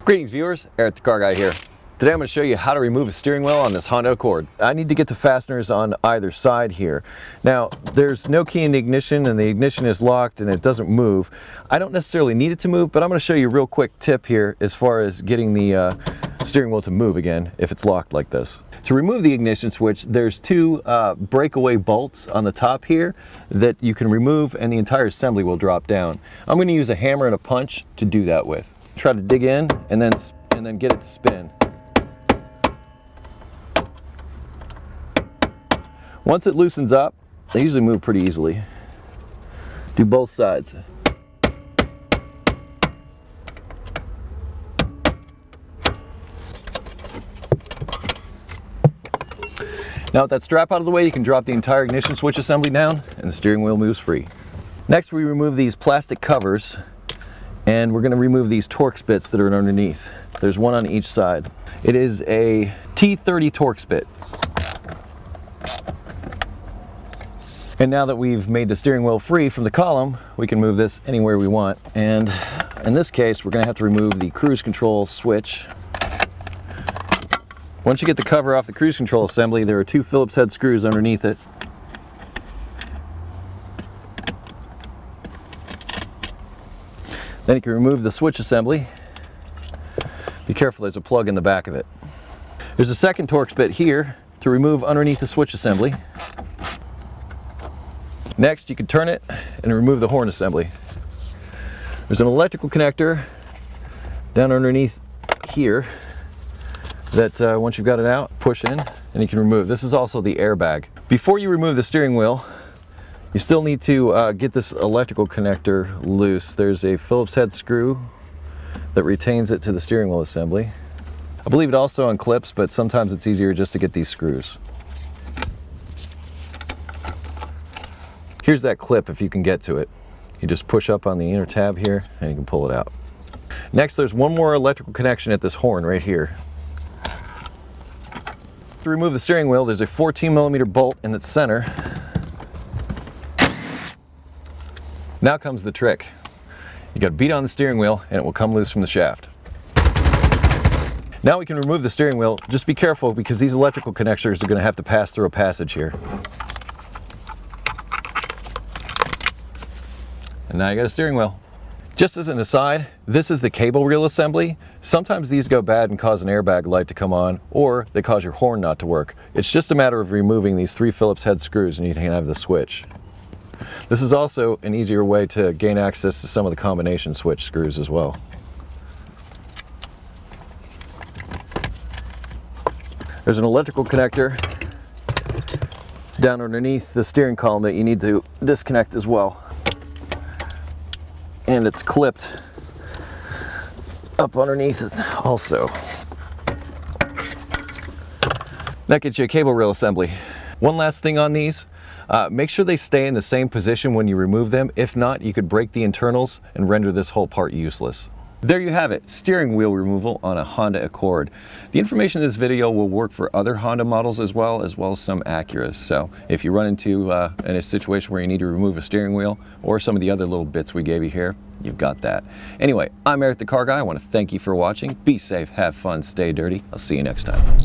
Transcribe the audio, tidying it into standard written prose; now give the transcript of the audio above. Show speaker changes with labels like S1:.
S1: Greetings viewers, Eric the Car Guy here. Today I'm going to show you how to remove a steering wheel on this Honda Accord. I need to get the fasteners on either side here. Now there's no key in the ignition and the ignition is locked and it doesn't move. I don't necessarily need it to move, but I'm going to show you a real quick tip here as far as getting the steering wheel to move again if it's locked like this. To remove the ignition switch, there's two breakaway bolts on the top here that you can remove and the entire assembly will drop down. I'm going to use a hammer and a punch to do that with. Try to dig in and then get it to spin. Once it loosens up, they usually move pretty easily. Do both sides. Now with that strap out of the way, you can drop the entire ignition switch assembly down and the steering wheel moves free. Next we remove these plastic covers and we're going to remove these Torx bits that are underneath. There's one on each side. It is a T30 Torx bit. And now that we've made the steering wheel free from the column, we can move this anywhere we want. And in this case, we're going to have to remove the cruise control switch. Once you get the cover off the cruise control assembly, there are two Phillips head screws underneath it. Then you can remove the switch assembly. Be careful, there's a plug in the back of it. There's a second Torx bit here to remove underneath the switch assembly. Next, you can turn it and remove the horn assembly. There's an electrical connector down underneath here that once you've got it out, push in and you can remove. This is also the airbag. Before you remove the steering wheel, you still need to get this electrical connector loose. There's a Phillips head screw that retains it to the steering wheel assembly. I believe it also unclips, but sometimes it's easier just to get these screws. Here's that clip if you can get to it. You just push up on the inner tab here and you can pull it out. Next, there's one more electrical connection at this horn right here. To remove the steering wheel, there's a 14mm bolt in its center. Now comes the trick. You got to beat on the steering wheel and it will come loose from the shaft. Now we can remove the steering wheel. Just be careful because these electrical connectors are going to have to pass through a passage here. And now you got a steering wheel. Just as an aside, this is the cable reel assembly. Sometimes these go bad and cause an airbag light to come on, or they cause your horn not to work. It's just a matter of removing these three Phillips head screws and you can have the switch. This is also an easier way to gain access to some of the combination switch screws as well. There's an electrical connector down underneath the steering column that you need to disconnect as well. And it's clipped up underneath it also. That gets you a cable reel assembly. One last thing on these, make sure they stay in the same position when you remove them. If not, you could break the internals and render this whole part useless. There you have it, steering wheel removal on a Honda Accord. The information in this video will work for other Honda models as well as some Acuras. So if you run into in a situation where you need to remove a steering wheel or some of the other little bits we gave you here, you've got that. Anyway, I'm Eric the Car Guy. I want to thank you for watching. Be safe, have fun, stay dirty. I'll see you next time.